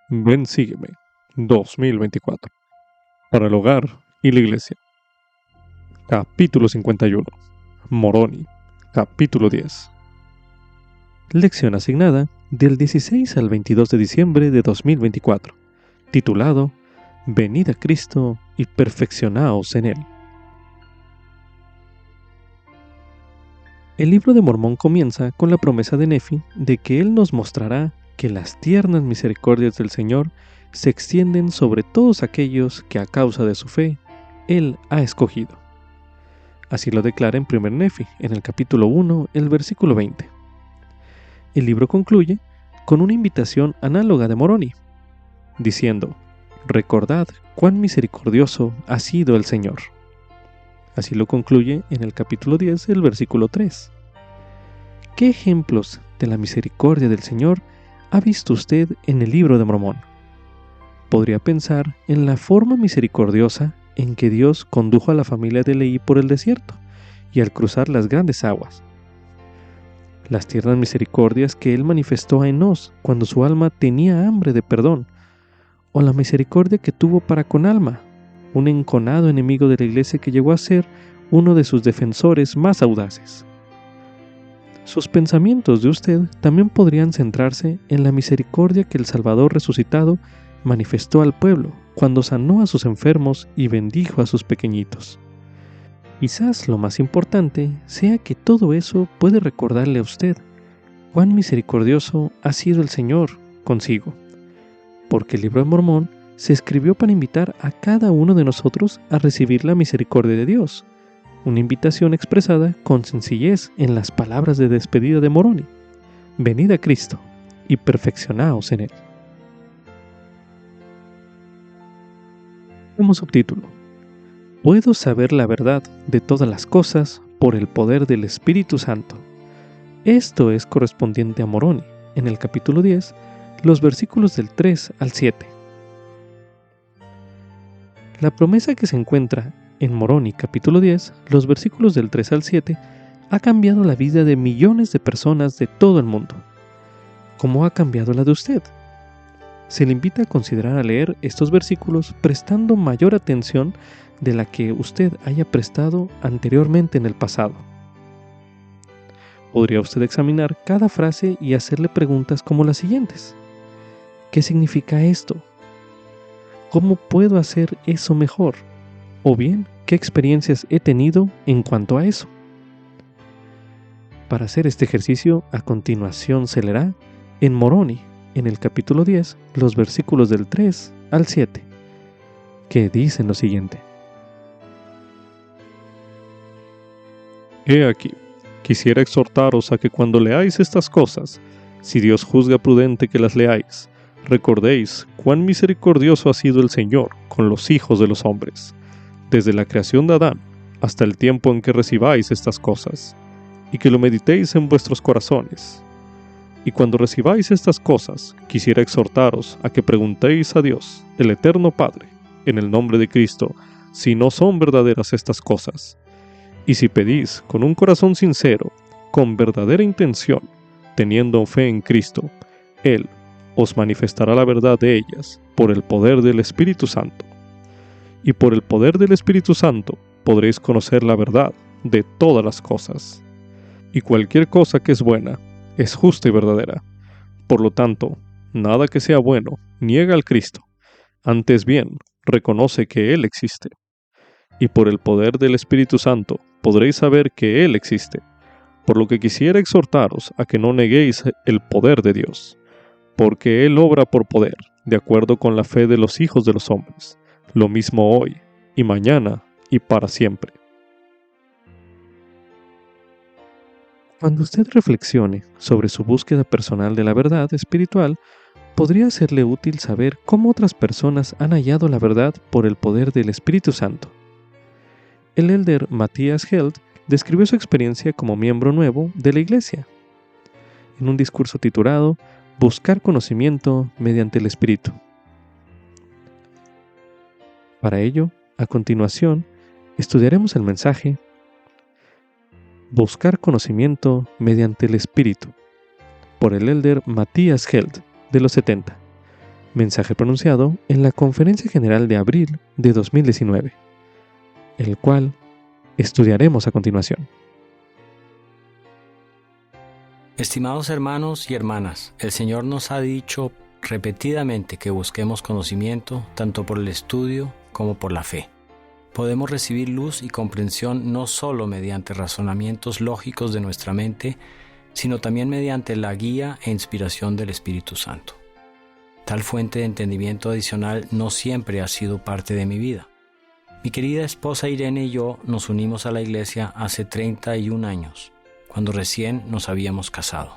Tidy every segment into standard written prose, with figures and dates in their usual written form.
Ven, sígueme. 2024. Para el hogar y la iglesia. Capítulo 51. Moroni. Capítulo 10. Lección asignada del 16 al 22 de diciembre de 2024. Titulado Venid a Cristo y perfeccionaos en Él. El libro de Mormón comienza con la promesa de Nefi de que Él nos mostrará que las tiernas misericordias del Señor se extienden sobre todos aquellos que a causa de su fe Él ha escogido. Así lo declara en 1 Nefi, en el capítulo 1, el versículo 20. El libro concluye con una invitación análoga de Moroni, diciendo: recordad cuán misericordioso ha sido el Señor. Así lo concluye en el capítulo 10, el versículo 3. ¿Qué ejemplos de la misericordia del Señor ha visto usted en el libro de Mormón? Podría pensar en la forma misericordiosa en que Dios condujo a la familia de Leí por el desierto y al cruzar las grandes aguas. Las tiernas misericordias que Él manifestó a Enós cuando su alma tenía hambre de perdón, o la misericordia que tuvo para con Alma, un enconado enemigo de la iglesia que llegó a ser uno de sus defensores más audaces. Sus pensamientos de usted también podrían centrarse en la misericordia que el Salvador resucitado manifestó al pueblo cuando sanó a sus enfermos y bendijo a sus pequeñitos. Quizás lo más importante sea que todo eso puede recordarle a usted cuán misericordioso ha sido el Señor consigo, porque el libro de Mormón se escribió para invitar a cada uno de nosotros a recibir la misericordia de Dios, una invitación expresada con sencillez en las palabras de despedida de Moroni: venid a Cristo y perfeccionaos en Él. Como subtítulo: puedo saber la verdad de todas las cosas por el poder del Espíritu Santo. Esto es correspondiente a Moroni, en el capítulo 10, los versículos del 3 al 7. La promesa que se encuentra en Moroni capítulo 10, los versículos del 3 al 7, ha cambiado la vida de millones de personas de todo el mundo. ¿Cómo ha cambiado la de usted? Se le invita a considerar a leer estos versículos prestando mayor atención de la que usted haya prestado anteriormente en el pasado. Podría usted examinar cada frase y hacerle preguntas como las siguientes: ¿qué significa esto? ¿Cómo puedo hacer eso mejor? O bien, ¿qué experiencias he tenido en cuanto a eso? Para hacer este ejercicio, a continuación se leerá en Moroni, en el capítulo 10, los versículos del 3 al 7, que dicen lo siguiente: He aquí, quisiera exhortaros a que cuando leáis estas cosas, si Dios juzga prudente que las leáis, recordéis cuán misericordioso ha sido el Señor con los hijos de los hombres, desde la creación de Adán hasta el tiempo en que recibáis estas cosas, y que lo meditéis en vuestros corazones. Y cuando recibáis estas cosas, quisiera exhortaros a que preguntéis a Dios, el Eterno Padre, en el nombre de Cristo, si no son verdaderas estas cosas. Y si pedís con un corazón sincero, con verdadera intención, teniendo fe en Cristo, Él os manifestará la verdad de ellas por el poder del Espíritu Santo. Y por el poder del Espíritu Santo podréis conocer la verdad de todas las cosas. Y cualquier cosa que es buena, es justa y verdadera. Por lo tanto, nada que sea bueno niega al Cristo. Antes bien, reconoce que Él existe. Y por el poder del Espíritu Santo podréis saber que Él existe. Por lo que quisiera exhortaros a que no neguéis el poder de Dios, porque Él obra por poder, de acuerdo con la fe de los hijos de los hombres, lo mismo hoy, y mañana, y para siempre. Cuando usted reflexione sobre su búsqueda personal de la verdad espiritual, podría serle útil saber cómo otras personas han hallado la verdad por el poder del Espíritu Santo. El elder Matthias Held describió su experiencia como miembro nuevo de la Iglesia en un discurso titulado Buscar conocimiento mediante el Espíritu. Para ello, a continuación, estudiaremos el mensaje Buscar conocimiento mediante el Espíritu, por el elder Matthias Held, de los 70, mensaje pronunciado en la Conferencia General de abril de 2019, el cual estudiaremos a continuación. Estimados hermanos y hermanas, el Señor nos ha dicho repetidamente que busquemos conocimiento tanto por el estudio como por la fe. Podemos recibir luz y comprensión no solo mediante razonamientos lógicos de nuestra mente, sino también mediante la guía e inspiración del Espíritu Santo. Tal fuente de entendimiento adicional no siempre ha sido parte de mi vida. Mi querida esposa Irene y yo nos unimos a la iglesia hace 31 años, cuando recién nos habíamos casado.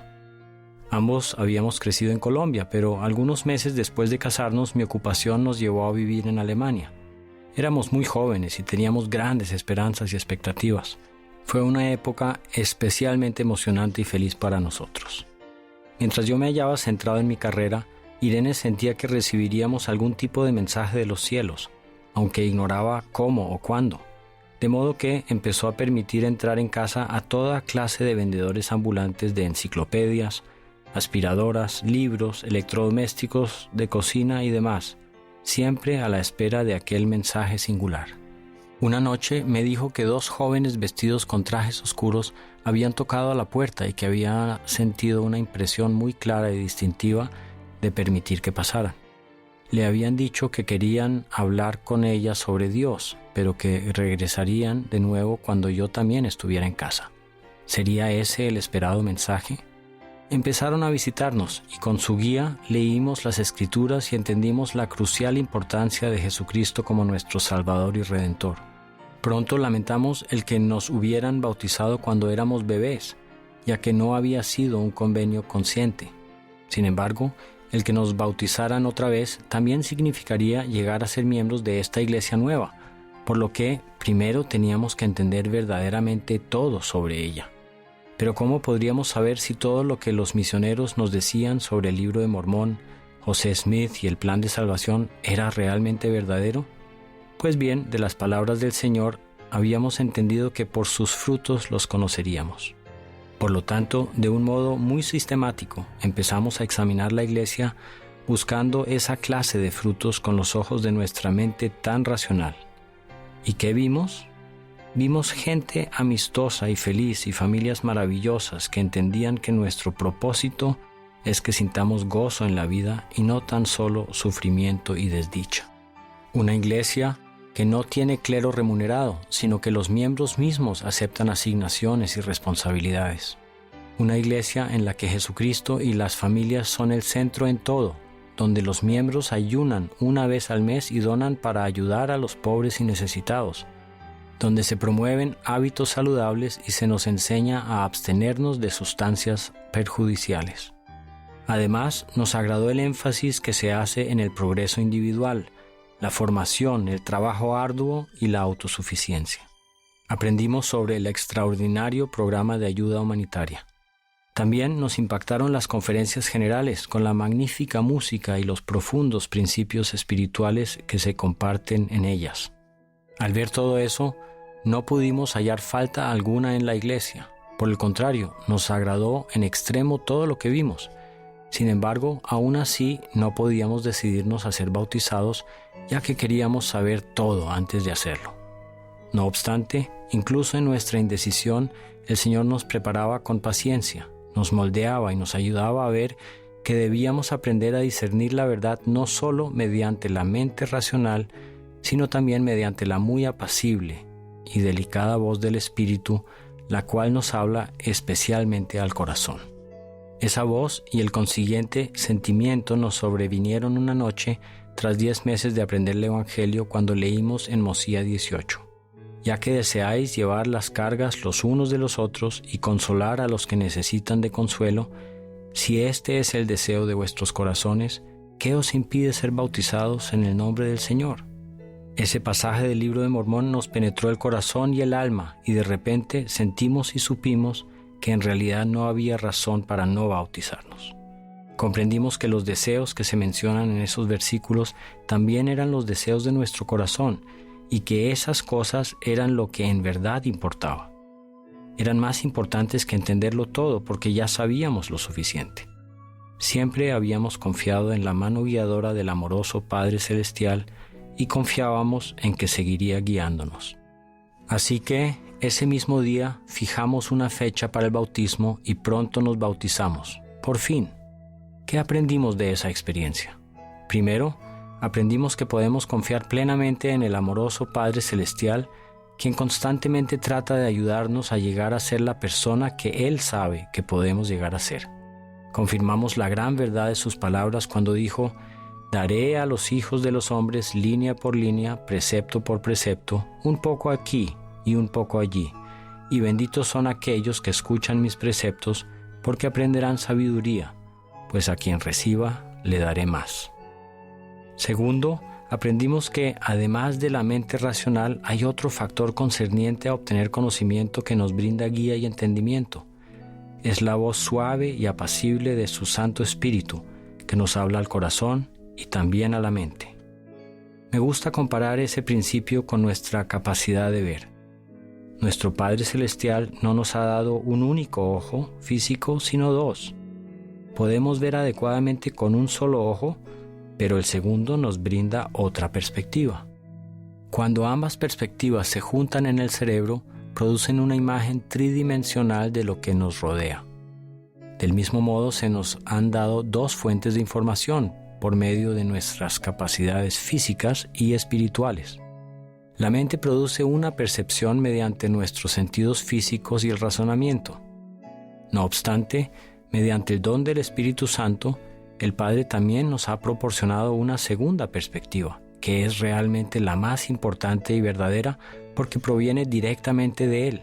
Ambos habíamos crecido en Colombia, pero algunos meses después de casarnos mi ocupación nos llevó a vivir en Alemania. Éramos muy jóvenes y teníamos grandes esperanzas y expectativas. Fue una época especialmente emocionante y feliz para nosotros. Mientras yo me hallaba centrado en mi carrera, Irene sentía que recibiríamos algún tipo de mensaje de los cielos, aunque ignoraba cómo o cuándo. De modo que empezó a permitir entrar en casa a toda clase de vendedores ambulantes de enciclopedias, aspiradoras, libros, electrodomésticos de cocina y demás, siempre a la espera de aquel mensaje singular. Una noche me dijo que 2 jóvenes vestidos con trajes oscuros habían tocado a la puerta y que había sentido una impresión muy clara y distintiva de permitir que pasaran. Le habían dicho que querían hablar con ella sobre Dios, pero que regresarían de nuevo cuando yo también estuviera en casa. ¿Sería ese el esperado mensaje? Empezaron a visitarnos y con su guía leímos las Escrituras y entendimos la crucial importancia de Jesucristo como nuestro Salvador y Redentor. Pronto lamentamos el que nos hubieran bautizado cuando éramos bebés, ya que no había sido un convenio consciente. Sin embargo, el que nos bautizaran otra vez también significaría llegar a ser miembros de esta iglesia nueva, por lo que primero teníamos que entender verdaderamente todo sobre ella. Pero ¿cómo podríamos saber si todo lo que los misioneros nos decían sobre el Libro de Mormón, José Smith y el plan de salvación era realmente verdadero? Pues bien, de las palabras del Señor habíamos entendido que por sus frutos los conoceríamos. Por lo tanto, de un modo muy sistemático, empezamos a examinar la iglesia buscando esa clase de frutos con los ojos de nuestra mente tan racional. ¿Y qué vimos? Vimos gente amistosa y feliz y familias maravillosas que entendían que nuestro propósito es que sintamos gozo en la vida y no tan solo sufrimiento y desdicha. Una iglesia que no tiene clero remunerado, sino que los miembros mismos aceptan asignaciones y responsabilidades. Una iglesia en la que Jesucristo y las familias son el centro en todo, donde los miembros ayunan una vez al mes y donan para ayudar a los pobres y necesitados, donde se promueven hábitos saludables y se nos enseña a abstenernos de sustancias perjudiciales. Además, nos agradó el énfasis que se hace en el progreso individual, la formación, el trabajo arduo y la autosuficiencia. Aprendimos sobre el extraordinario programa de ayuda humanitaria. También nos impactaron las conferencias generales con la magnífica música y los profundos principios espirituales que se comparten en ellas. Al ver todo eso, no pudimos hallar falta alguna en la iglesia. Por el contrario, nos agradó en extremo todo lo que vimos. Sin embargo, aún así no podíamos decidirnos a ser bautizados, ya que queríamos saber todo antes de hacerlo. No obstante, incluso en nuestra indecisión, el Señor nos preparaba con paciencia, nos moldeaba y nos ayudaba a ver que debíamos aprender a discernir la verdad no solo mediante la mente racional, sino también mediante la muy apacible y delicada voz del Espíritu, la cual nos habla especialmente al corazón. Esa voz y el consiguiente sentimiento nos sobrevinieron una noche tras 10 meses de aprender el Evangelio cuando leímos en Mosía 18. Ya que deseáis llevar las cargas los unos de los otros y consolar a los que necesitan de consuelo, si este es el deseo de vuestros corazones, ¿qué os impide ser bautizados en el nombre del Señor? Ese pasaje del Libro de Mormón nos penetró el corazón y el alma, y de repente sentimos y supimos que en realidad no había razón para no bautizarnos. Comprendimos que los deseos que se mencionan en esos versículos también eran los deseos de nuestro corazón, y que esas cosas eran lo que en verdad importaba. Eran más importantes que entenderlo todo, porque ya sabíamos lo suficiente. Siempre habíamos confiado en la mano guiadora del amoroso Padre Celestial y confiábamos en que seguiría guiándonos. Así que, ese mismo día, fijamos una fecha para el bautismo y pronto nos bautizamos. Por fin. ¿Qué aprendimos de esa experiencia? Primero, aprendimos que podemos confiar plenamente en el amoroso Padre Celestial, quien constantemente trata de ayudarnos a llegar a ser la persona que Él sabe que podemos llegar a ser. Confirmamos la gran verdad de sus palabras cuando dijo: «Daré a los hijos de los hombres línea por línea, precepto por precepto, un poco aquí y un poco allí, y benditos son aquellos que escuchan mis preceptos, porque aprenderán sabiduría, pues a quien reciba le daré más». Segundo, aprendimos que, además de la mente racional, hay otro factor concerniente a obtener conocimiento que nos brinda guía y entendimiento. Es la voz suave y apacible de su Santo Espíritu, que nos habla al corazón y también a la mente. Me gusta comparar ese principio con nuestra capacidad de ver. Nuestro Padre Celestial no nos ha dado un único ojo físico, sino dos. Podemos ver adecuadamente con un solo ojo, pero el segundo nos brinda otra perspectiva. Cuando ambas perspectivas se juntan en el cerebro, producen una imagen tridimensional de lo que nos rodea. Del mismo modo, se nos han dado dos fuentes de información por medio de nuestras capacidades físicas y espirituales. La mente produce una percepción mediante nuestros sentidos físicos y el razonamiento. No obstante, mediante el don del Espíritu Santo, el Padre también nos ha proporcionado una segunda perspectiva, que es realmente la más importante y verdadera porque proviene directamente de Él.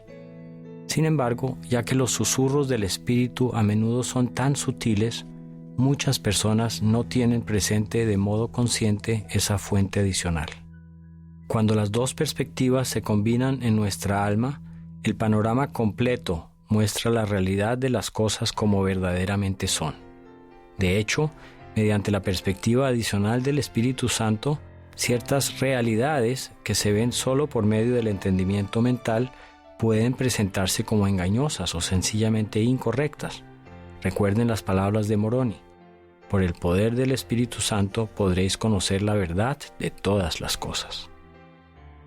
Sin embargo, ya que los susurros del Espíritu a menudo son tan sutiles, muchas personas no tienen presente de modo consciente esa fuente adicional. Cuando las dos perspectivas se combinan en nuestra alma, el panorama completo muestra la realidad de las cosas como verdaderamente son. De hecho, mediante la perspectiva adicional del Espíritu Santo, ciertas realidades que se ven solo por medio del entendimiento mental pueden presentarse como engañosas o sencillamente incorrectas. Recuerden las palabras de Moroni: «Por el poder del Espíritu Santo podréis conocer la verdad de todas las cosas».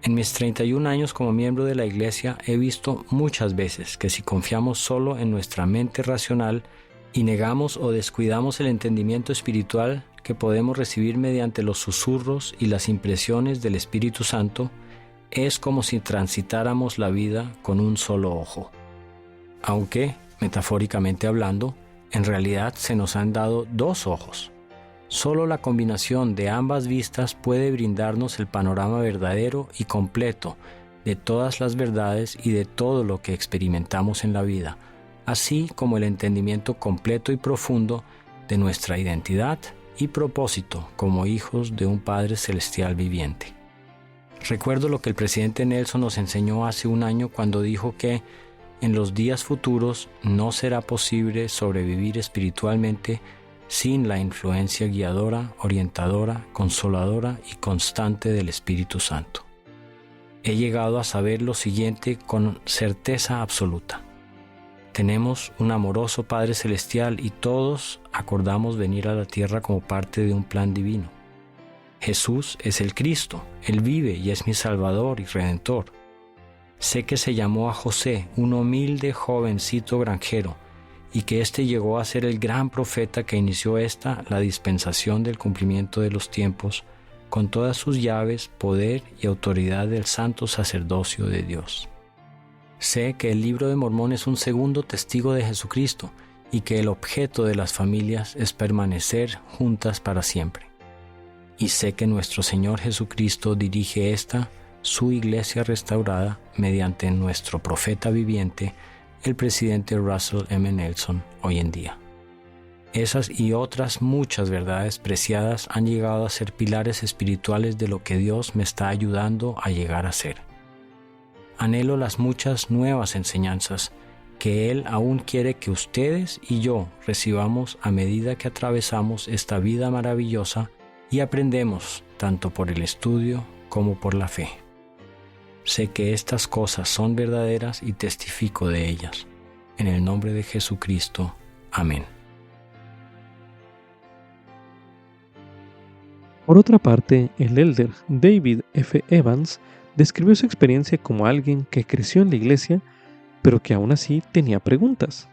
En mis 31 años como miembro de la Iglesia he visto muchas veces que si confiamos solo en nuestra mente racional y negamos o descuidamos el entendimiento espiritual que podemos recibir mediante los susurros y las impresiones del Espíritu Santo, es como si transitáramos la vida con un solo ojo. Aunque, metafóricamente hablando, en realidad se nos han dado dos ojos. Solo la combinación de ambas vistas puede brindarnos el panorama verdadero y completo de todas las verdades y de todo lo que experimentamos en la vida, así como el entendimiento completo y profundo de nuestra identidad y propósito como hijos de un Padre Celestial viviente. Recuerdo lo que el presidente Nelson nos enseñó hace un año cuando dijo que en los días futuros no será posible sobrevivir espiritualmente sin la influencia guiadora, orientadora, consoladora y constante del Espíritu Santo. He llegado a saber lo siguiente con certeza absoluta. Tenemos un amoroso Padre Celestial y todos acordamos venir a la tierra como parte de un plan divino. Jesús es el Cristo, Él vive y es mi Salvador y Redentor. Sé que se llamó a José, un humilde jovencito granjero, y que éste llegó a ser el gran profeta que inició la dispensación del cumplimiento de los tiempos, con todas sus llaves, poder y autoridad del santo sacerdocio de Dios. Sé que el Libro de Mormón es un segundo testigo de Jesucristo y que el objeto de las familias es permanecer juntas para siempre. Y sé que nuestro Señor Jesucristo dirige su iglesia restaurada, mediante nuestro profeta viviente, el presidente Russell M. Nelson, hoy en día. Esas y otras muchas verdades preciadas han llegado a ser pilares espirituales de lo que Dios me está ayudando a llegar a ser. Anhelo las muchas nuevas enseñanzas que Él aún quiere que ustedes y yo recibamos a medida que atravesamos esta vida maravillosa y aprendemos tanto por el estudio como por la fe. Sé que estas cosas son verdaderas y testifico de ellas. En el nombre de Jesucristo. Amén. Por otra parte, el elder David F. Evans describió su experiencia como alguien que creció en la iglesia, pero que aún así tenía preguntas.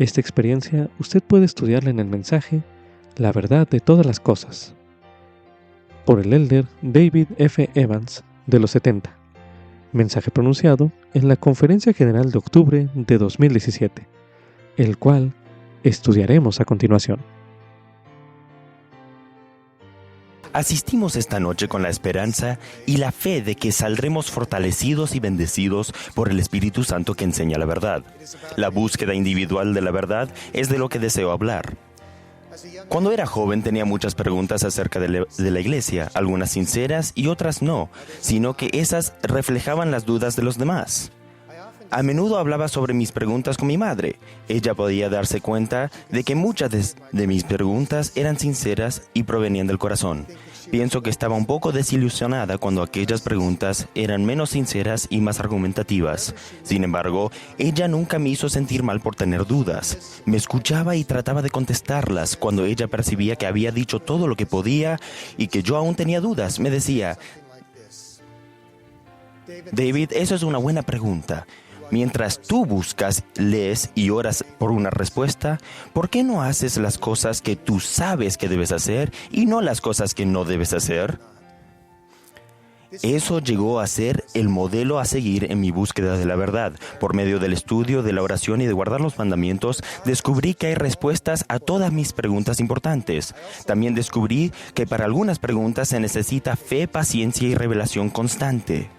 Esta experiencia usted puede estudiarla en el mensaje La verdad de todas las cosas, por el elder David F. Evans, de los 70. Mensaje pronunciado en la Conferencia General de octubre de 2017, el cual estudiaremos a continuación. Asistimos esta noche con la esperanza y la fe de que saldremos fortalecidos y bendecidos por el Espíritu Santo que enseña la verdad. La búsqueda individual de la verdad es de lo que deseo hablar. Cuando era joven tenía muchas preguntas acerca de la iglesia, algunas sinceras y otras no, sino que esas reflejaban las dudas de los demás. A menudo hablaba sobre mis preguntas con mi madre. Ella podía darse cuenta de que muchas de mis preguntas eran sinceras y provenían del corazón. Pienso que estaba un poco desilusionada cuando aquellas preguntas eran menos sinceras y más argumentativas. Sin embargo, ella nunca me hizo sentir mal por tener dudas. Me escuchaba y trataba de contestarlas. Cuando ella percibía que había dicho todo lo que podía y que yo aún tenía dudas, me decía: David, eso es una buena pregunta. Mientras tú buscas, lees y oras por una respuesta, ¿por qué no haces las cosas que tú sabes que debes hacer y no las cosas que no debes hacer? Eso llegó a ser el modelo a seguir en mi búsqueda de la verdad. Por medio del estudio, de la oración y de guardar los mandamientos, descubrí que hay respuestas a todas mis preguntas importantes. También descubrí que para algunas preguntas se necesita fe, paciencia y revelación constante.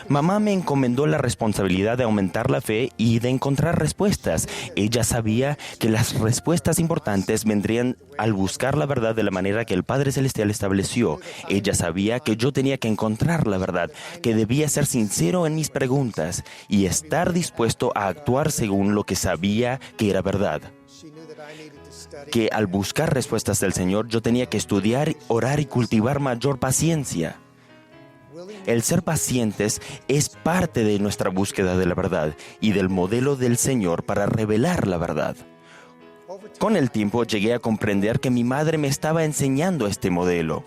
Mamá me encomendó la responsabilidad de aumentar la fe y de encontrar respuestas. Ella sabía que las respuestas importantes vendrían al buscar la verdad de la manera que el Padre Celestial estableció. Ella sabía que yo tenía que encontrar la verdad, que debía ser sincero en mis preguntas y estar dispuesto a actuar según lo que sabía que era verdad. Que al buscar respuestas del Señor yo tenía que estudiar, orar y cultivar mayor paciencia. El ser pacientes es parte de nuestra búsqueda de la verdad y del modelo del Señor para revelar la verdad. Con el tiempo llegué a comprender que mi madre me estaba enseñando este modelo.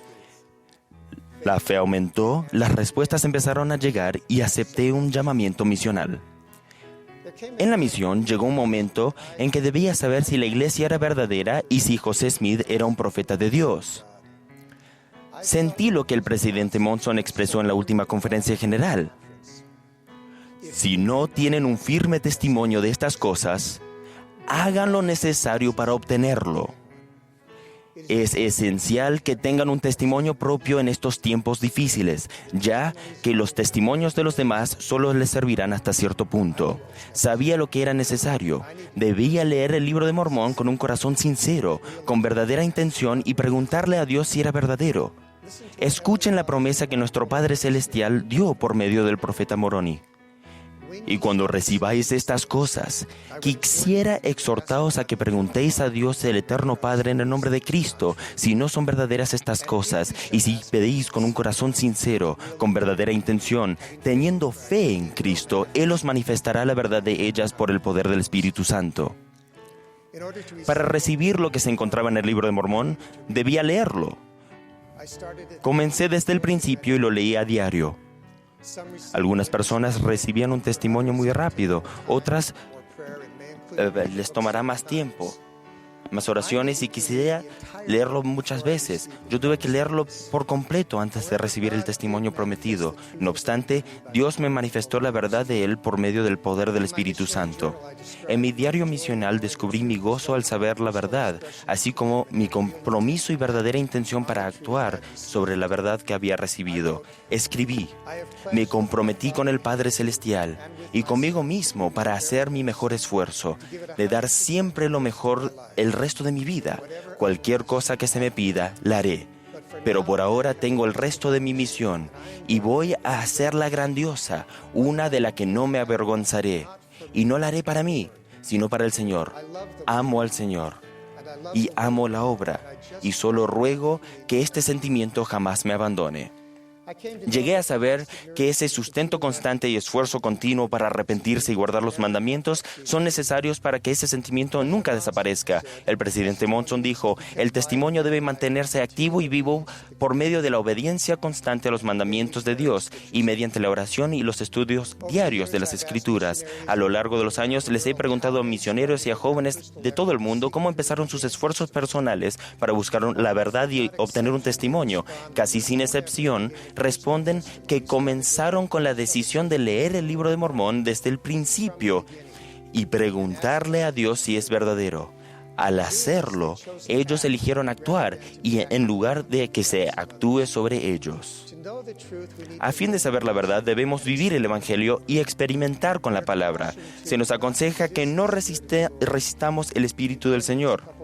La fe aumentó, las respuestas empezaron a llegar y acepté un llamamiento misional. En la misión llegó un momento en que debía saber si la iglesia era verdadera y si José Smith era un profeta de Dios. Sentí lo que el presidente Monson expresó en la última conferencia general. Si no tienen un firme testimonio de estas cosas, hagan lo necesario para obtenerlo. Es esencial que tengan un testimonio propio en estos tiempos difíciles, ya que los testimonios de los demás solo les servirán hasta cierto punto. Sabía lo que era necesario. Debía leer el libro de Mormón con un corazón sincero, con verdadera intención y preguntarle a Dios si era verdadero. Escuchen la promesa que nuestro Padre Celestial dio por medio del profeta Moroni. Y cuando recibáis estas cosas, quisiera exhortaos a que preguntéis a Dios el Eterno Padre en el nombre de Cristo, si no son verdaderas estas cosas, y si pedís con un corazón sincero, con verdadera intención, teniendo fe en Cristo, Él os manifestará la verdad de ellas por el poder del Espíritu Santo. Para recibir lo que se encontraba en el libro de Mormón, debía leerlo. Comencé desde el principio y lo leí a diario. Algunas personas recibían un testimonio muy rápido, otras les tomará más tiempo, más oraciones y quisiera leerlo muchas veces. Yo tuve que leerlo por completo antes de recibir el testimonio prometido. No obstante, Dios me manifestó la verdad de Él por medio del poder del Espíritu Santo. En mi diario misional descubrí mi gozo al saber la verdad, así como mi compromiso y verdadera intención para actuar sobre la verdad que había recibido. Escribí: me comprometí con el Padre Celestial y conmigo mismo para hacer mi mejor esfuerzo, de dar siempre lo mejor el resto de mi vida. Cualquier cosa que se me pida, la haré. Pero por ahora tengo el resto de mi misión y voy a hacerla grandiosa, una de la que no me avergonzaré. Y no la haré para mí, sino para el Señor. Amo al Señor y amo la obra, y solo ruego que este sentimiento jamás me abandone. Llegué a saber que ese sustento constante y esfuerzo continuo para arrepentirse y guardar los mandamientos son necesarios para que ese sentimiento nunca desaparezca. El presidente Monson dijo, el testimonio debe mantenerse activo y vivo por medio de la obediencia constante a los mandamientos de Dios y mediante la oración y los estudios diarios de las Escrituras. A lo largo de los años les he preguntado a misioneros y a jóvenes de todo el mundo cómo empezaron sus esfuerzos personales para buscar la verdad y obtener un testimonio. Casi sin excepción, responden que comenzaron con la decisión de leer el Libro de Mormón desde el principio y preguntarle a Dios si es verdadero. Al hacerlo, ellos eligieron actuar y en lugar de que se actúe sobre ellos. A fin de saber la verdad, debemos vivir el Evangelio y experimentar con la palabra. Se nos aconseja que no resistamos el Espíritu del Señor.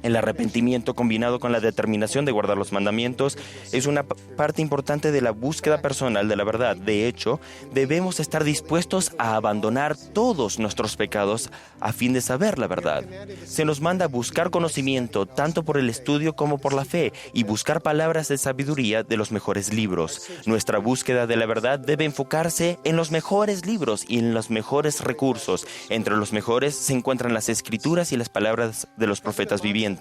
El arrepentimiento combinado con la determinación de guardar los mandamientos es una parte importante de la búsqueda personal de la verdad. De hecho, debemos estar dispuestos a abandonar todos nuestros pecados a fin de saber la verdad. Se nos manda a buscar conocimiento tanto por el estudio como por la fe y buscar palabras de sabiduría de los mejores libros. Nuestra búsqueda de la verdad debe enfocarse en los mejores libros y en los mejores recursos. Entre los mejores se encuentran las Escrituras y las palabras de los profetas vivientes.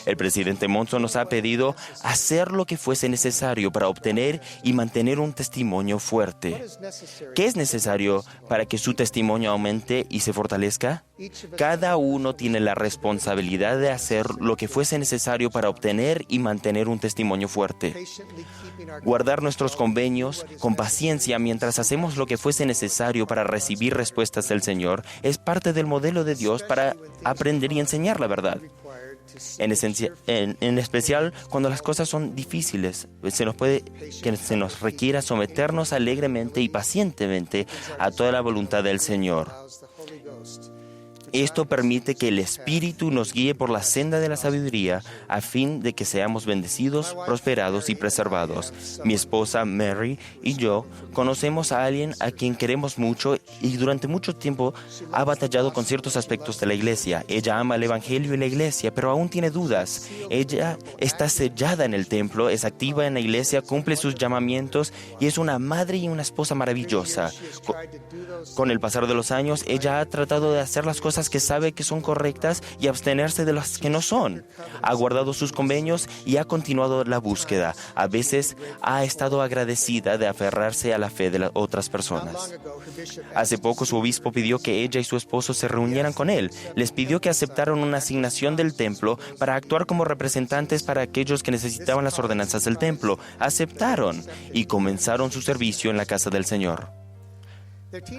El presidente Monson nos ha pedido hacer lo que fuese necesario para obtener y mantener un testimonio fuerte. ¿Qué es necesario para que su testimonio aumente y se fortalezca? Cada uno tiene la responsabilidad de hacer lo que fuese necesario para obtener y mantener un testimonio fuerte. Guardar nuestros convenios con paciencia mientras hacemos lo que fuese necesario para recibir respuestas del Señor es parte del modelo de Dios para aprender y enseñar la verdad. En especial cuando las cosas son difíciles, se nos requiera someternos alegremente y pacientemente a toda la voluntad del Señor. Esto permite que el Espíritu nos guíe por la senda de la sabiduría a fin de que seamos bendecidos, prosperados y preservados. Mi esposa Mary y yo conocemos a alguien a quien queremos mucho y durante mucho tiempo ha batallado con ciertos aspectos de la iglesia. Ella ama el Evangelio y la iglesia, pero aún tiene dudas. Ella está sellada en el templo, es activa en la iglesia, cumple sus llamamientos y es una madre y una esposa maravillosa. Con el pasar de los años, ella ha tratado de hacer las cosas que sabe que son correctas y abstenerse de las que no son. Ha guardado sus convenios y ha continuado la búsqueda. A veces ha estado agradecida de aferrarse a la fe de las otras personas. Hace poco su obispo pidió que ella y su esposo se reunieran con él. Les pidió que aceptaran una asignación del templo para actuar como representantes para aquellos que necesitaban las ordenanzas del templo. Aceptaron y comenzaron su servicio en la casa del Señor.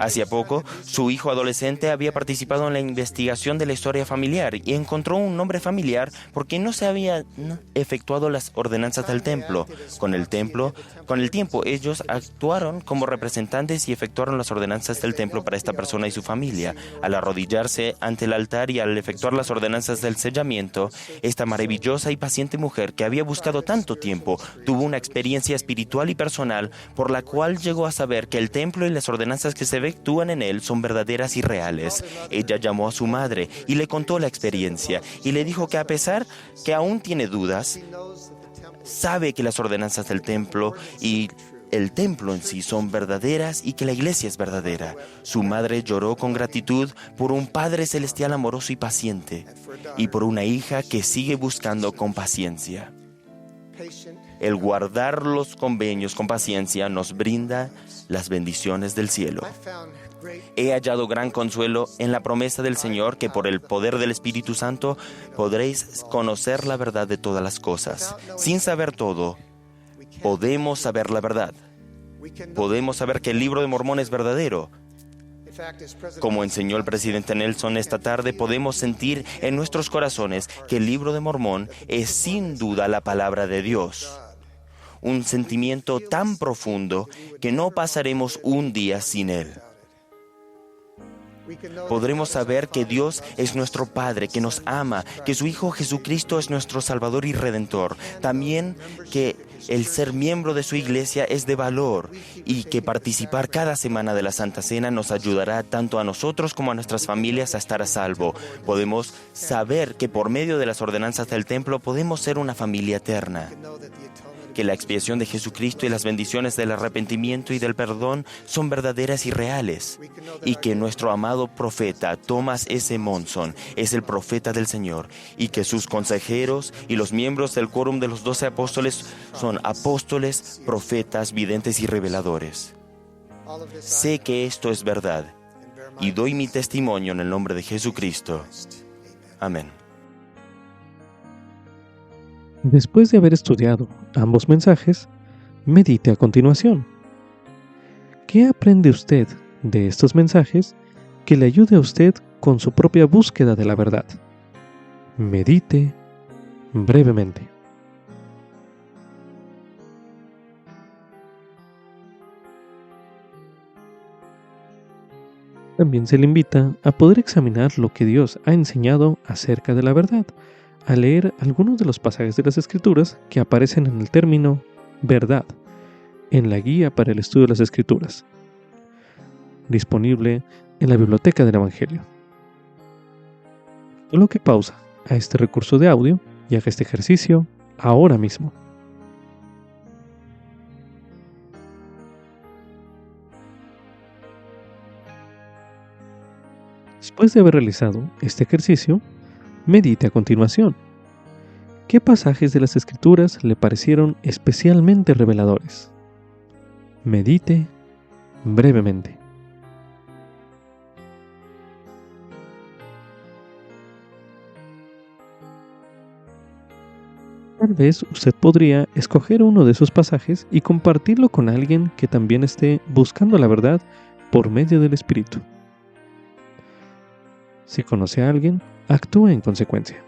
Hacía poco, su hijo adolescente había participado en la investigación de la historia familiar y encontró un nombre familiar porque no se habían efectuado las ordenanzas del templo. Con el tiempo, ellos actuaron como representantes y efectuaron las ordenanzas del templo para esta persona y su familia. Al arrodillarse ante el altar y al efectuar las ordenanzas del sellamiento, esta maravillosa y paciente mujer que había buscado tanto tiempo tuvo una experiencia espiritual y personal por la cual llegó a saber que el templo y las ordenanzas que se efectúan en él son verdaderas y reales. Ella llamó a su madre y le contó la experiencia y le dijo que a pesar que aún tiene dudas, sabe que las ordenanzas del templo y el templo en sí son verdaderas y que la iglesia es verdadera. Su madre lloró con gratitud por un Padre Celestial amoroso y paciente y por una hija que sigue buscando con paciencia. El guardar los convenios con paciencia nos brinda las bendiciones del cielo. He hallado gran consuelo en la promesa del Señor que por el poder del Espíritu Santo podréis conocer la verdad de todas las cosas. Sin saber todo, podemos saber la verdad. Podemos saber que el Libro de Mormón es verdadero. Como enseñó el presidente Nelson esta tarde, podemos sentir en nuestros corazones que el Libro de Mormón es sin duda la palabra de Dios. Un sentimiento tan profundo que no pasaremos un día sin él. Podremos saber que Dios es nuestro Padre, que nos ama, que su Hijo Jesucristo es nuestro Salvador y Redentor. También que el ser miembro de su iglesia es de valor y que participar cada semana de la Santa Cena nos ayudará tanto a nosotros como a nuestras familias a estar a salvo. Podemos saber que por medio de las ordenanzas del templo podemos ser una familia eterna. Que la expiación de Jesucristo y las bendiciones del arrepentimiento y del perdón son verdaderas y reales. Y que nuestro amado profeta Thomas S. Monson es el profeta del Señor. Y que sus consejeros y los miembros del quórum de los 12 apóstoles son apóstoles, profetas, videntes y reveladores. Sé que esto es verdad y doy mi testimonio en el nombre de Jesucristo. Amén. Después de haber estudiado ambos mensajes, medite a continuación. ¿Qué aprende usted de estos mensajes que le ayude a usted con su propia búsqueda de la verdad? Medite brevemente. También se le invita a poder examinar lo que Dios ha enseñado acerca de la verdad, a leer algunos de los pasajes de las Escrituras que aparecen en el término verdad, en la guía para el estudio de las Escrituras, disponible en la Biblioteca del Evangelio. Coloque pausa a este recurso de audio y haga este ejercicio ahora mismo. Después de haber realizado este ejercicio, medite a continuación. ¿Qué pasajes de las Escrituras le parecieron especialmente reveladores? Medite brevemente. Tal vez usted podría escoger uno de esos pasajes y compartirlo con alguien que también esté buscando la verdad por medio del Espíritu. Si conoce a alguien, actúe en consecuencia.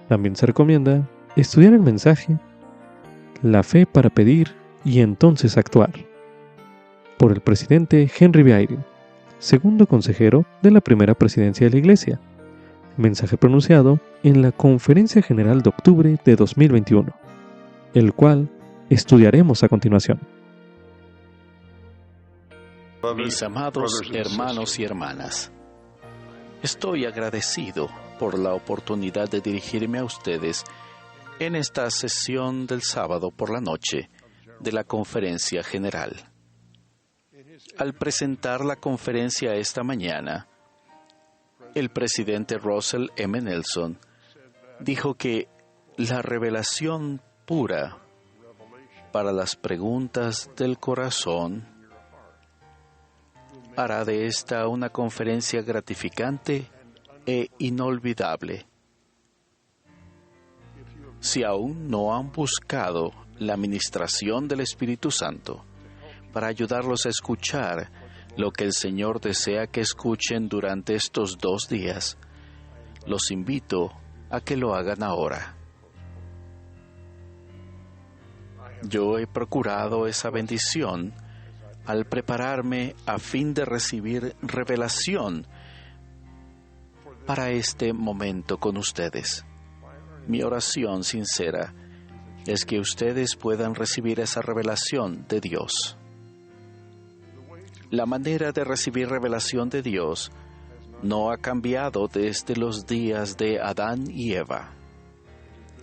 También se recomienda estudiar el mensaje La fe para pedir y entonces actuar, por el presidente Henry B. Eyring, segundo consejero de la primera presidencia de la Iglesia. Mensaje pronunciado en la Conferencia General de octubre de 2021, el cual estudiaremos a continuación. Mis amados hermanos y hermanas, estoy agradecido por la oportunidad de dirigirme a ustedes en esta sesión del sábado por la noche de la Conferencia General. Al presentar la conferencia esta mañana, el presidente Russell M. Nelson dijo que la revelación pura para las preguntas del corazón hará de esta una conferencia gratificante e inolvidable. Si aún no han buscado la ministración del Espíritu Santo para ayudarlos a escuchar lo que el Señor desea que escuchen durante estos 2 días, los invito a que lo hagan ahora. Yo he procurado esa bendición al prepararme a fin de recibir revelación para este momento con ustedes. Mi oración sincera es que ustedes puedan recibir esa revelación de Dios. La manera de recibir revelación de Dios no ha cambiado desde los días de Adán y Eva.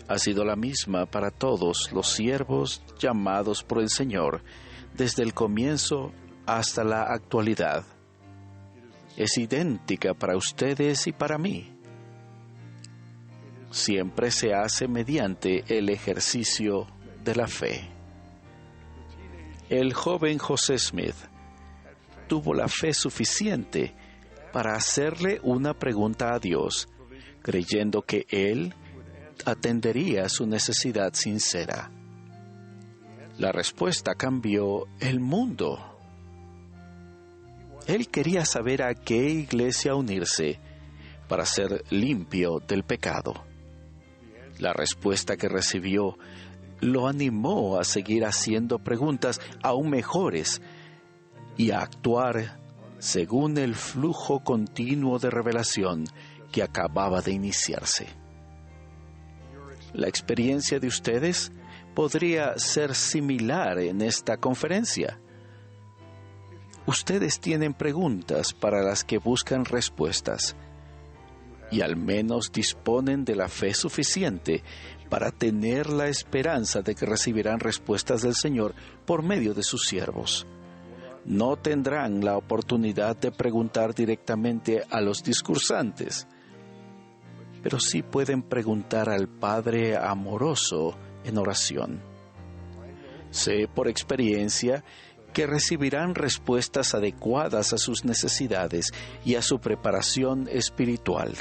Ha sido la misma para todos los siervos llamados por el Señor desde el comienzo hasta la actualidad. Es idéntica para ustedes y para mí. Siempre se hace mediante el ejercicio de la fe. El joven José Smith tuvo la fe suficiente para hacerle una pregunta a Dios, creyendo que Él atendería su necesidad sincera. La respuesta cambió el mundo. Él quería saber a qué iglesia unirse para ser limpio del pecado. La respuesta que recibió lo animó a seguir haciendo preguntas aún mejores y a actuar según el flujo continuo de revelación que acababa de iniciarse. La experiencia de ustedes podría ser similar en esta conferencia. Ustedes tienen preguntas para las que buscan respuestas y al menos disponen de la fe suficiente para tener la esperanza de que recibirán respuestas del Señor por medio de sus siervos. No tendrán la oportunidad de preguntar directamente a los discursantes, pero sí pueden preguntar al Padre amoroso en oración. Sé por experiencia que recibirán respuestas adecuadas a sus necesidades y a su preparación espiritual.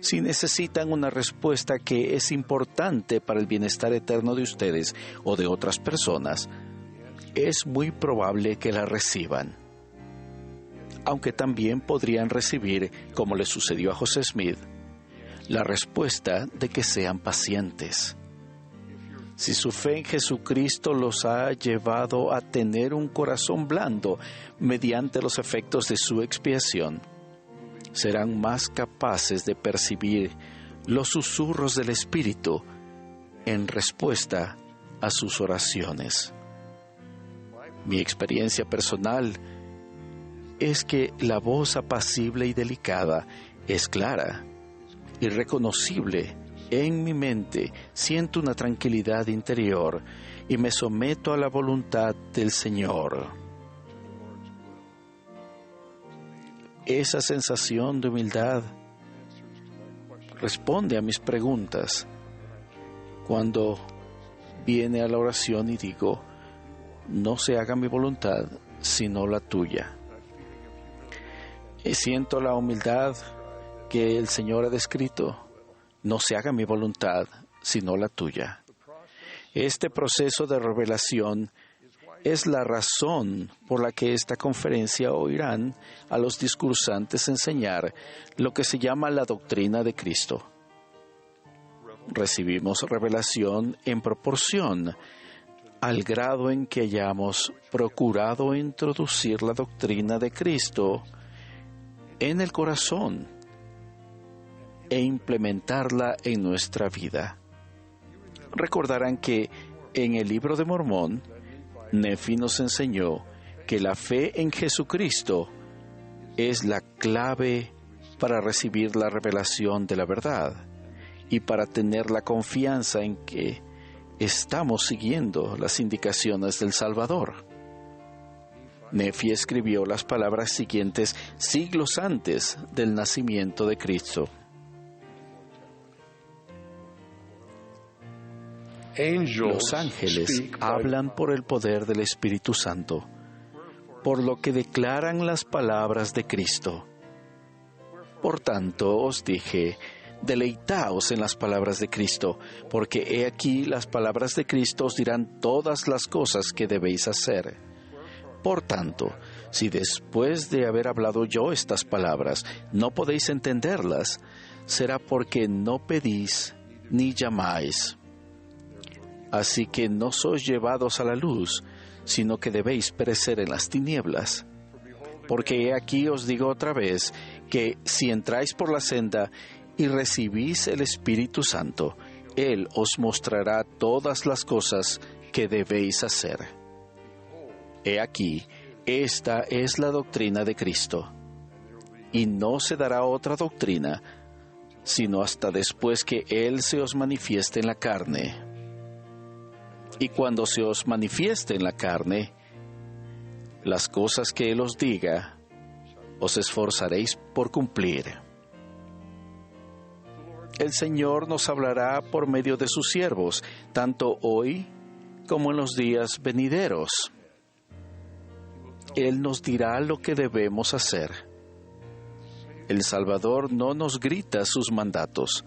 Si necesitan una respuesta que es importante para el bienestar eterno de ustedes o de otras personas, es muy probable que la reciban. Aunque también podrían recibir, como le sucedió a José Smith, la respuesta de que sean pacientes. Si su fe en Jesucristo los ha llevado a tener un corazón blando mediante los efectos de su expiación, serán más capaces de percibir los susurros del Espíritu en respuesta a sus oraciones. Mi experiencia personal es que la voz apacible y delicada es clara y reconocible. En mi mente siento una tranquilidad interior y me someto a la voluntad del Señor. Esa sensación de humildad responde a mis preguntas cuando viene a la oración y digo: no se haga mi voluntad, sino la tuya. Y siento la humildad que el Señor ha descrito: no se haga mi voluntad, sino la tuya. Este proceso de revelación es la razón por la que esta conferencia oirán a los discursantes enseñar lo que se llama la doctrina de Cristo. Recibimos revelación en proporción al grado en que hayamos procurado introducir la doctrina de Cristo en el corazón e implementarla en nuestra vida. Recordarán que en el Libro de Mormón, Nefi nos enseñó que la fe en Jesucristo es la clave para recibir la revelación de la verdad y para tener la confianza en que estamos siguiendo las indicaciones del Salvador. Nefi escribió las palabras siguientes siglos antes del nacimiento de Cristo. Los ángeles hablan por el poder del Espíritu Santo, por lo que declaran las palabras de Cristo. Por tanto, os dije, deleitaos en las palabras de Cristo, porque he aquí las palabras de Cristo os dirán todas las cosas que debéis hacer. Por tanto, si después de haber hablado yo estas palabras no podéis entenderlas, será porque no pedís ni llamáis. Así que no sois llevados a la luz, sino que debéis perecer en las tinieblas. Porque he aquí os digo otra vez, que si entráis por la senda y recibís el Espíritu Santo, Él os mostrará todas las cosas que debéis hacer. He aquí, esta es la doctrina de Cristo. Y no se dará otra doctrina, sino hasta después que Él se os manifieste en la carne. Y cuando se os manifieste en la carne, las cosas que Él os diga, os esforzaréis por cumplir. El Señor nos hablará por medio de sus siervos, tanto hoy como en los días venideros. Él nos dirá lo que debemos hacer. El Salvador no nos grita sus mandatos,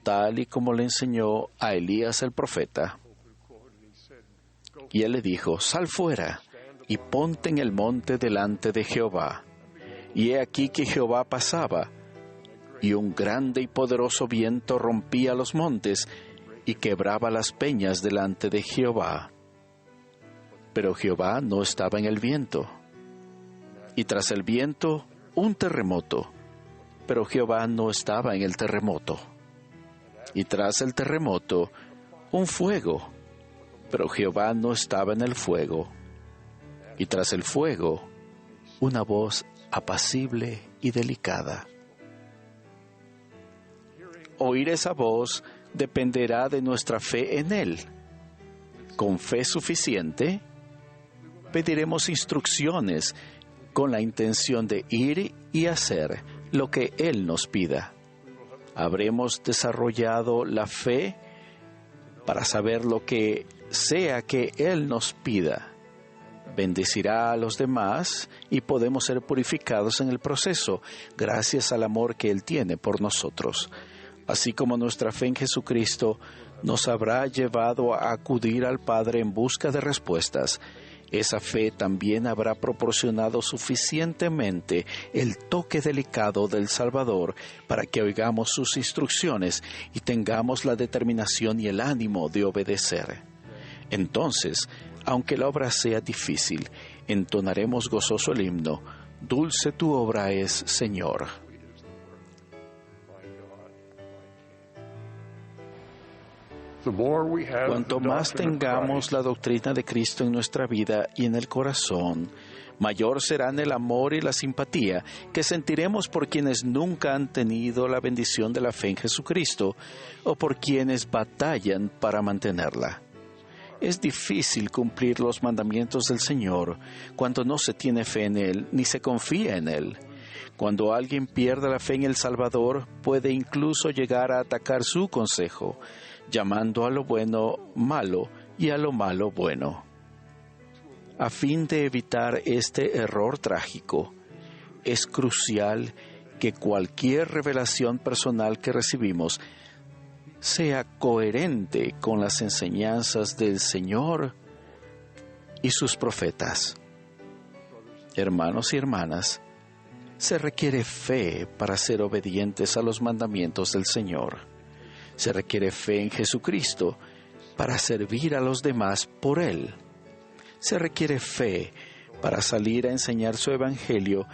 tal y como le enseñó a Elías el profeta. Y él le dijo: sal fuera y ponte en el monte delante de Jehová. Y he aquí que Jehová pasaba, y un grande y poderoso viento rompía los montes y quebraba las peñas delante de Jehová. Pero Jehová no estaba en el viento. Y tras el viento, un terremoto, pero Jehová no estaba en el terremoto. Y tras el terremoto, un fuego, pero Jehová no estaba en el fuego. Y tras el fuego, una voz apacible y delicada. Oír esa voz dependerá de nuestra fe en Él. Con fe suficiente, pediremos instrucciones con la intención de ir y hacer lo que Él nos pida. Habremos desarrollado la fe para saber lo que sea que Él nos pida. Bendecirá a los demás y podemos ser purificados en el proceso gracias al amor que Él tiene por nosotros. Así como nuestra fe en Jesucristo nos habrá llevado a acudir al Padre en busca de respuestas, esa fe también habrá proporcionado suficientemente el toque delicado del Salvador para que oigamos sus instrucciones y tengamos la determinación y el ánimo de obedecer. Entonces, aunque la obra sea difícil, entonaremos gozoso el himno: Dulce tu obra es, Señor. Cuanto más tengamos la doctrina de Cristo en nuestra vida y en el corazón, mayor serán el amor y la simpatía que sentiremos por quienes nunca han tenido la bendición de la fe en Jesucristo o por quienes batallan para mantenerla. Es difícil cumplir los mandamientos del Señor cuando no se tiene fe en Él ni se confía en Él. Cuando alguien pierde la fe en el Salvador, puede incluso llegar a atacar su consejo, llamando a lo bueno malo y a lo malo bueno. A fin de evitar este error trágico, es crucial que cualquier revelación personal que recibimos sea coherente con las enseñanzas del Señor y sus profetas. Hermanos y hermanas, se requiere fe para ser obedientes a los mandamientos del Señor. Se requiere fe en Jesucristo para servir a los demás por Él. Se requiere fe para salir a enseñar su Evangelio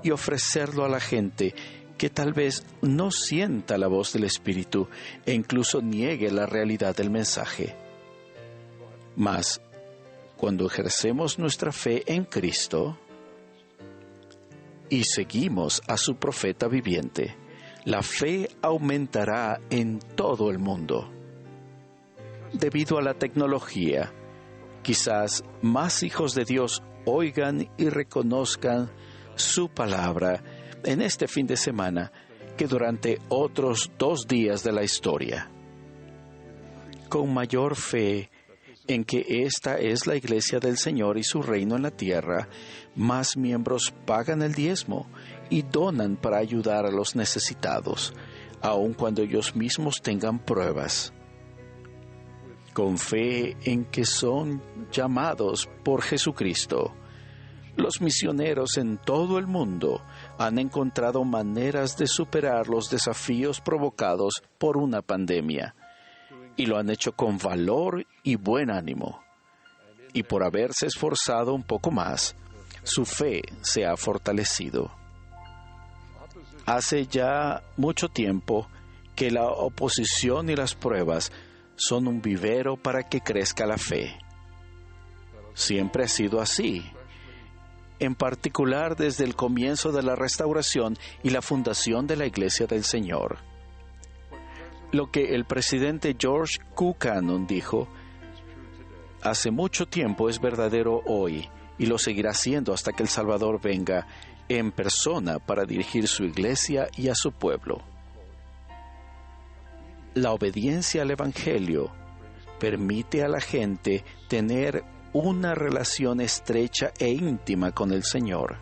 y ofrecerlo a la gente que tal vez no sienta la voz del Espíritu e incluso niegue la realidad del mensaje. Mas, cuando ejercemos nuestra fe en Cristo y seguimos a su profeta viviente, la fe aumentará en todo el mundo. Debido a la tecnología, quizás más hijos de Dios oigan y reconozcan su palabra en este fin de semana que durante otros 2 días de la historia. Con mayor fe en que esta es la iglesia del Señor y su reino en la tierra, más miembros pagan el diezmo y donan para ayudar a los necesitados, aun cuando ellos mismos tengan pruebas. Con fe en que son llamados por Jesucristo, los misioneros en todo el mundo han encontrado maneras de superar los desafíos provocados por una pandemia, y lo han hecho con valor y buen ánimo. Y por haberse esforzado un poco más, su fe se ha fortalecido. Hace ya mucho tiempo que la oposición y las pruebas son un vivero para que crezca la fe. Siempre ha sido así, en particular desde el comienzo de la restauración y la fundación de la Iglesia del Señor. Lo que el presidente George Buchanan dijo hace mucho tiempo es verdadero hoy y lo seguirá siendo hasta que el Salvador venga en persona para dirigir su iglesia y a su pueblo. La obediencia al Evangelio permite a la gente tener una relación estrecha e íntima con el Señor.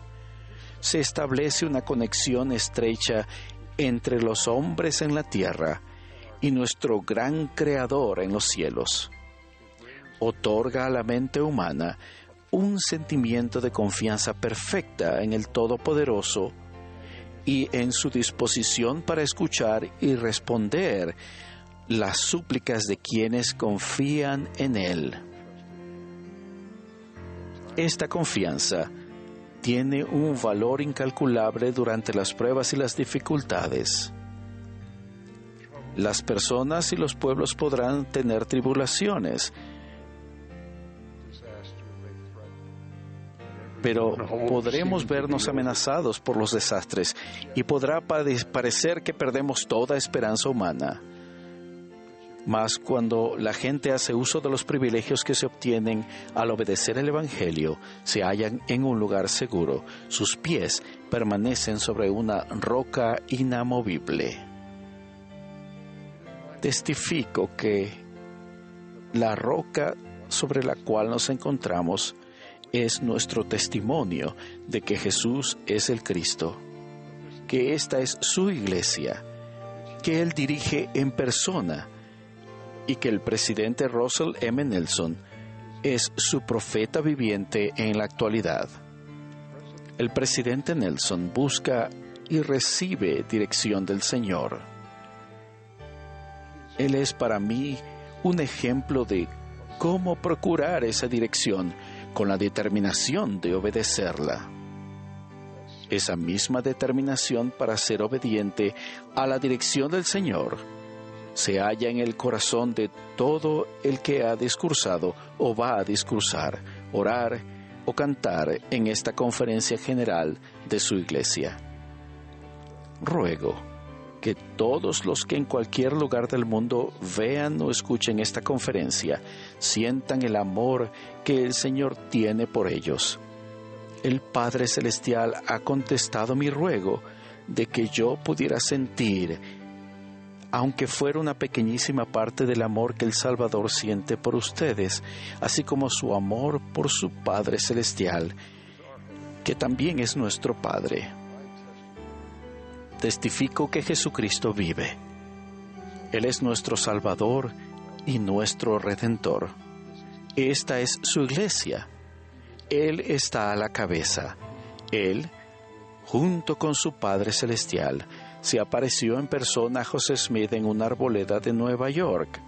Se establece una conexión estrecha entre los hombres en la tierra y nuestro gran Creador en los cielos. Otorga a la mente humana un sentimiento de confianza perfecta en el Todopoderoso y en su disposición para escuchar y responder las súplicas de quienes confían en Él. Esta confianza tiene un valor incalculable durante las pruebas y las dificultades. Las personas y los pueblos podrán tener tribulaciones, pero podremos vernos amenazados por los desastres y podrá parecer que perdemos toda esperanza humana. Mas cuando la gente hace uso de los privilegios que se obtienen al obedecer el Evangelio, se hallan en un lugar seguro. Sus pies permanecen sobre una roca inamovible. Testifico que la roca sobre la cual nos encontramos es nuestro testimonio de que Jesús es el Cristo, que esta es su iglesia, que Él dirige en persona y que el presidente Russell M. Nelson es su profeta viviente en la actualidad. El presidente Nelson busca y recibe dirección del Señor. Él es para mí un ejemplo de cómo procurar esa dirección con la determinación de obedecerla. Esa misma determinación para ser obediente a la dirección del Señor se halla en el corazón de todo el que ha discursado o va a discursar, orar o cantar en esta conferencia general de su iglesia. Ruego que todos los que en cualquier lugar del mundo vean o escuchen esta conferencia sientan el amor que el Señor tiene por ellos. El Padre Celestial ha contestado mi ruego de que yo pudiera sentir, aunque fuera una pequeñísima parte del amor que el Salvador siente por ustedes, así como su amor por su Padre Celestial, que también es nuestro Padre. Testifico que Jesucristo vive. Él es nuestro Salvador y nuestro Redentor. Esta es su iglesia. Él está a la cabeza. Él, junto con su Padre Celestial, se apareció en persona a José Smith en una arboleda de Nueva York.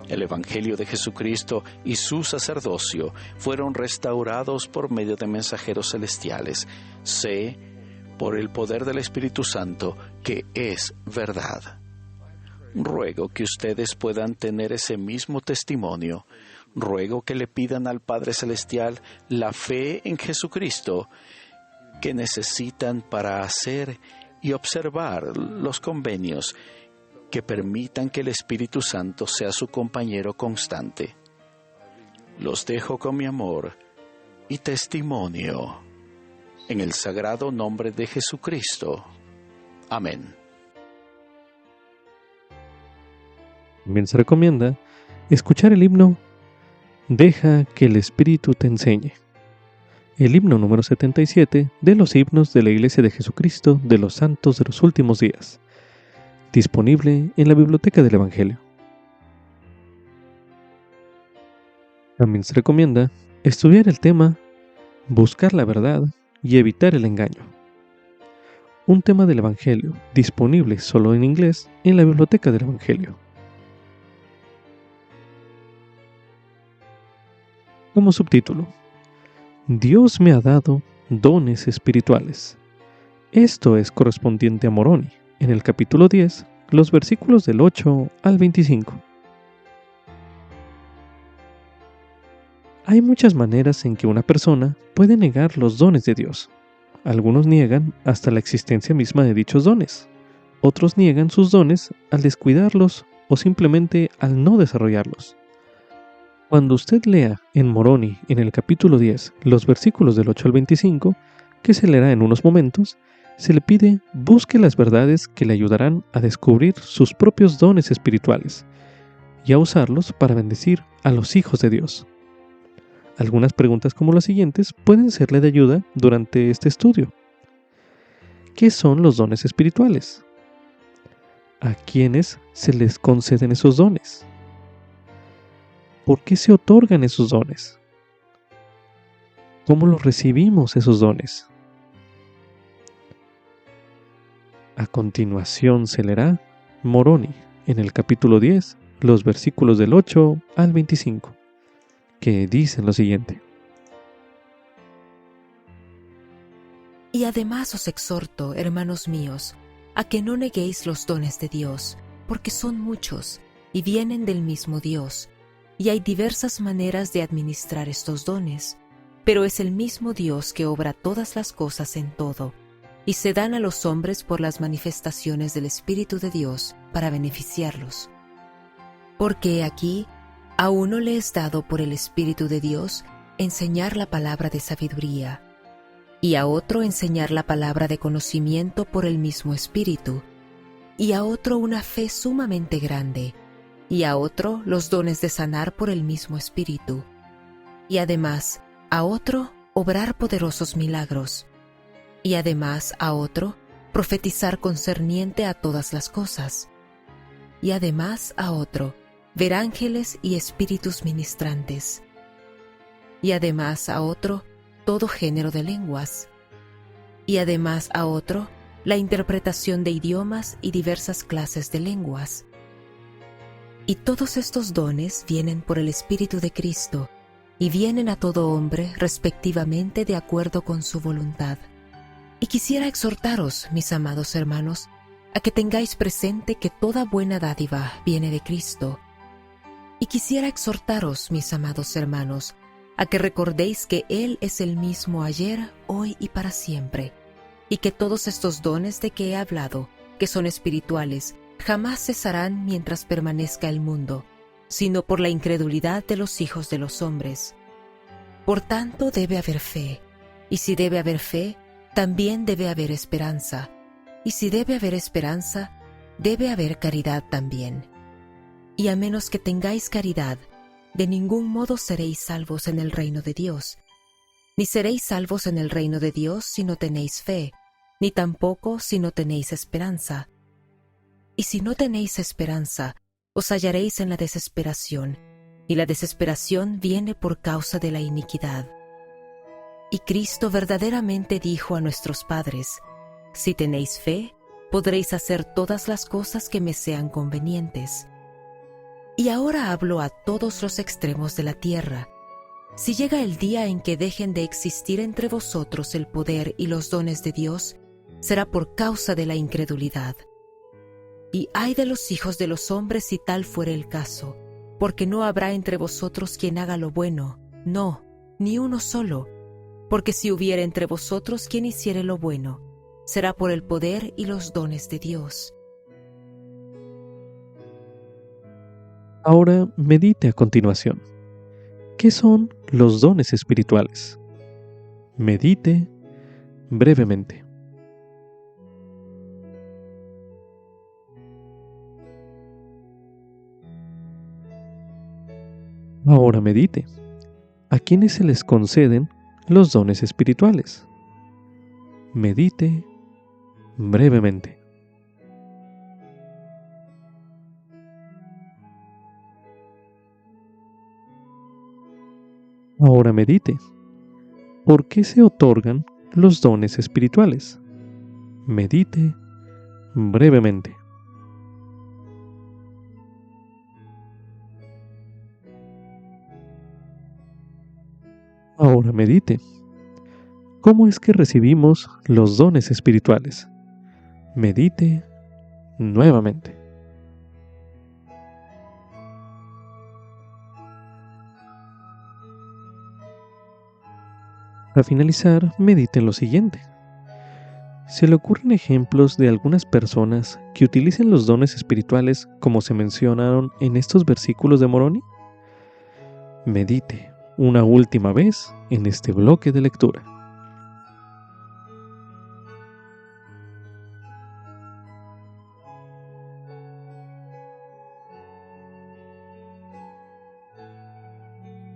El Evangelio de Jesucristo y su sacerdocio fueron restaurados por medio de mensajeros celestiales. Sé, por el poder del Espíritu Santo, que es verdad. Ruego que ustedes puedan tener ese mismo testimonio. Ruego que le pidan al Padre Celestial la fe en Jesucristo que necesitan para hacer y observar los convenios que permitan que el Espíritu Santo sea su compañero constante. Los dejo con mi amor y testimonio. En el sagrado nombre de Jesucristo. Amén. También se recomienda escuchar el himno Deja que el Espíritu te enseñe. El himno número 77 de los himnos de la Iglesia de Jesucristo de los Santos de los Últimos Días. Disponible en la Biblioteca del Evangelio. También se recomienda estudiar el tema Buscar la verdad y evitar el engaño. Un tema del Evangelio disponible solo en inglés en la Biblioteca del Evangelio. Como subtítulo: Dios me ha dado dones espirituales. Esto es correspondiente a Moroni, en el capítulo 10, los versículos del 8 al 25. Hay muchas maneras en que una persona puede negar los dones de Dios. Algunos niegan hasta la existencia misma de dichos dones. Otros niegan sus dones al descuidarlos o simplemente al no desarrollarlos. Cuando usted lea en Moroni, en el capítulo 10, los versículos del 8 al 25, que se leerá en unos momentos, se le pide busque las verdades que le ayudarán a descubrir sus propios dones espirituales y a usarlos para bendecir a los hijos de Dios. Algunas preguntas como las siguientes pueden serle de ayuda durante este estudio. ¿Qué son los dones espirituales? ¿A quiénes se les conceden esos dones? ¿Por qué se otorgan esos dones? ¿Cómo los recibimos esos dones? A continuación se leerá Moroni, en el capítulo 10, los versículos del 8 al 25, que dicen lo siguiente. Y además os exhorto, hermanos míos, a que no neguéis los dones de Dios, porque son muchos y vienen del mismo Dios, y hay diversas maneras de administrar estos dones, pero es el mismo Dios que obra todas las cosas en todo, y se dan a los hombres por las manifestaciones del Espíritu de Dios para beneficiarlos. Porque aquí a uno le es dado por el Espíritu de Dios enseñar la palabra de sabiduría, y a otro enseñar la palabra de conocimiento por el mismo Espíritu, y a otro una fe sumamente grande, y a otro los dones de sanar por el mismo Espíritu, y además a otro obrar poderosos milagros, y además a otro profetizar concerniente a todas las cosas, y además a otro ver ángeles y espíritus ministrantes, y además a otro todo género de lenguas, y además a otro la interpretación de idiomas y diversas clases de lenguas. Y todos estos dones vienen por el Espíritu de Cristo, y vienen a todo hombre respectivamente de acuerdo con su voluntad. Y quisiera exhortaros, mis amados hermanos, a que tengáis presente que toda buena dádiva viene de Cristo. Y quisiera exhortaros, mis amados hermanos, a que recordéis que Él es el mismo ayer, hoy y para siempre, y que todos estos dones de que he hablado, que son espirituales, jamás cesarán mientras permanezca el mundo, sino por la incredulidad de los hijos de los hombres. Por tanto debe haber fe, y si debe haber fe, también debe haber esperanza, y si debe haber esperanza, debe haber caridad también. Y a menos que tengáis caridad, de ningún modo seréis salvos en el reino de Dios. Ni seréis salvos en el reino de Dios si no tenéis fe, ni tampoco si no tenéis esperanza. Y si no tenéis esperanza, os hallaréis en la desesperación, y la desesperación viene por causa de la iniquidad. Y Cristo verdaderamente dijo a nuestros padres: si tenéis fe, podréis hacer todas las cosas que me sean convenientes. Y ahora hablo a todos los extremos de la tierra. Si llega el día en que dejen de existir entre vosotros el poder y los dones de Dios, será por causa de la incredulidad. Y ay de los hijos de los hombres si tal fuere el caso, porque no habrá entre vosotros quien haga lo bueno, no, ni uno solo, porque si hubiere entre vosotros quien hiciere lo bueno, será por el poder y los dones de Dios. Ahora medite a continuación. ¿Qué son los dones espirituales? Medite brevemente. Ahora medite. ¿A quiénes se les conceden los dones espirituales? Medite brevemente. Ahora medite. ¿Por qué se otorgan los dones espirituales? Medite brevemente. Ahora medite. ¿Cómo es que recibimos los dones espirituales? Medite nuevamente. Para finalizar, medite en lo siguiente. ¿Se le ocurren ejemplos de algunas personas que utilicen los dones espirituales como se mencionaron en estos versículos de Moroni? Medite una última vez en este bloque de lectura.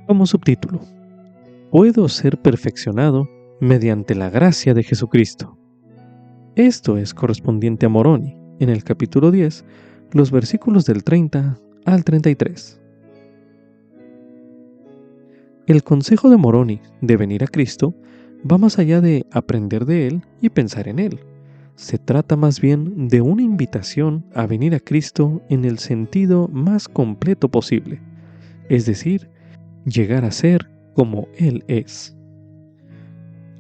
Como subtítulo: puedo ser perfeccionado mediante la gracia de Jesucristo. Esto es correspondiente a Moroni, en el capítulo 10, los versículos del 30 al 33. El consejo de Moroni de venir a Cristo va más allá de aprender de Él y pensar en Él. Se trata más bien de una invitación a venir a Cristo en el sentido más completo posible, es decir, llegar a ser como Él es.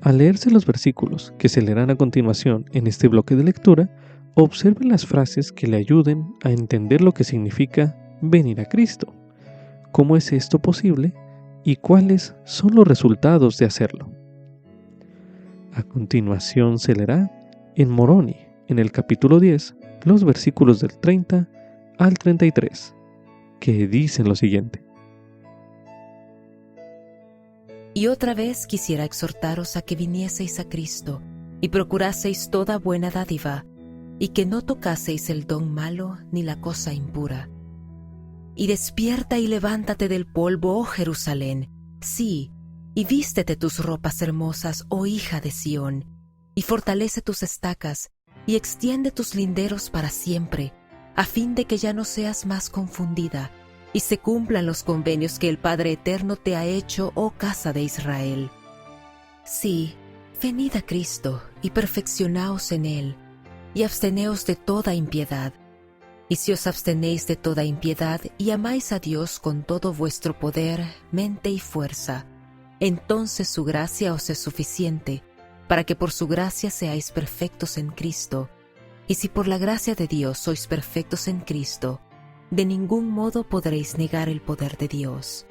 Al leerse los versículos que se leerán a continuación en este bloque de lectura, observe las frases que le ayuden a entender lo que significa venir a Cristo, cómo es esto posible y cuáles son los resultados de hacerlo. A continuación se leerá en Moroni, en el capítulo 10, los versículos del 30 al 33, que dicen lo siguiente. Y otra vez quisiera exhortaros a que vinieseis a Cristo y procuraseis toda buena dádiva, y que no tocaseis el don malo ni la cosa impura. Y despierta y levántate del polvo, oh Jerusalén, sí, y vístete tus ropas hermosas, oh hija de Sión, y fortalece tus estacas, y extiende tus linderos para siempre, a fin de que ya no seas más confundida, y se cumplan los convenios que el Padre Eterno te ha hecho, oh casa de Israel. Sí, venid a Cristo, y perfeccionaos en Él, y absteneos de toda impiedad. Y si os abstenéis de toda impiedad, y amáis a Dios con todo vuestro poder, mente y fuerza, entonces su gracia os es suficiente, para que por su gracia seáis perfectos en Cristo. Y si por la gracia de Dios sois perfectos en Cristo, de ningún modo podréis negar el poder de Dios.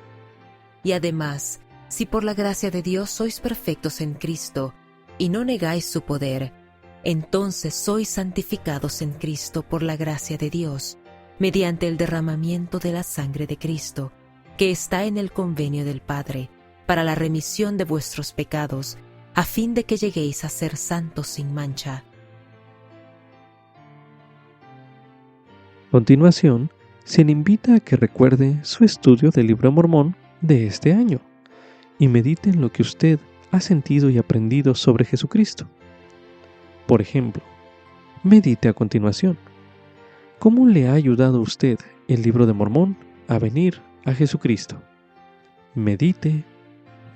Y además, si por la gracia de Dios sois perfectos en Cristo, y no negáis su poder, entonces sois santificados en Cristo por la gracia de Dios, mediante el derramamiento de la sangre de Cristo, que está en el convenio del Padre, para la remisión de vuestros pecados, a fin de que lleguéis a ser santos sin mancha. A continuación, se le invita a que recuerde su estudio del Libro de Mormón de este año y medite en lo que usted ha sentido y aprendido sobre Jesucristo. Por ejemplo, medite a continuación. ¿Cómo le ha ayudado a usted el Libro de Mormón a venir a Jesucristo? Medite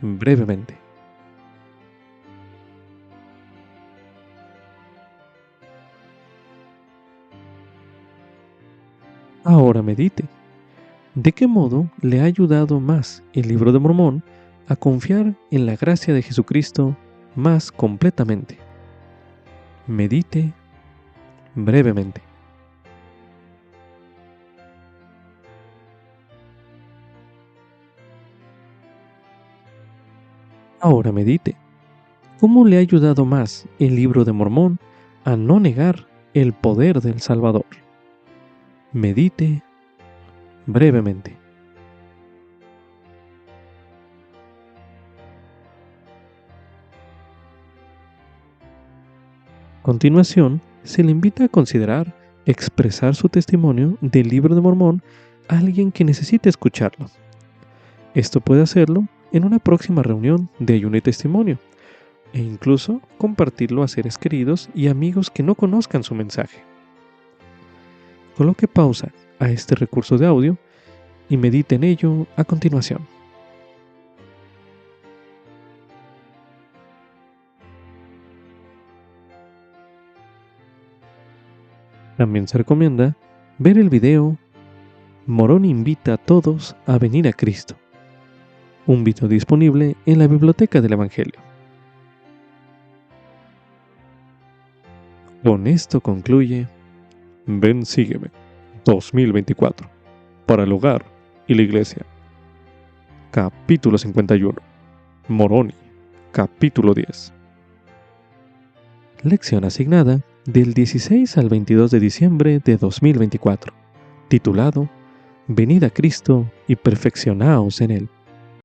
brevemente. Ahora medite. ¿De qué modo le ha ayudado más el Libro de Mormón a confiar en la gracia de Jesucristo más completamente? Medite brevemente. Ahora medite. ¿Cómo le ha ayudado más el Libro de Mormón a no negar el poder del Salvador? Medite brevemente. A continuación, se le invita a considerar expresar su testimonio del Libro de Mormón a alguien que necesite escucharlo. Esto puede hacerlo en una próxima reunión de ayuno y testimonio, e incluso compartirlo a seres queridos y amigos que no conozcan su mensaje. Coloque pausa a este recurso de audio y medite en ello a continuación. También se recomienda ver el video Moroni invita a todos a venir a Cristo, un video disponible en la Biblioteca del Evangelio. Con esto concluye Ven, sígueme 2024 para el hogar y la iglesia. Capítulo 51. Moroni, capítulo 10. Lección asignada del 16 al 22 de diciembre de 2024, titulado Venid a Cristo y perfeccionaos en Él.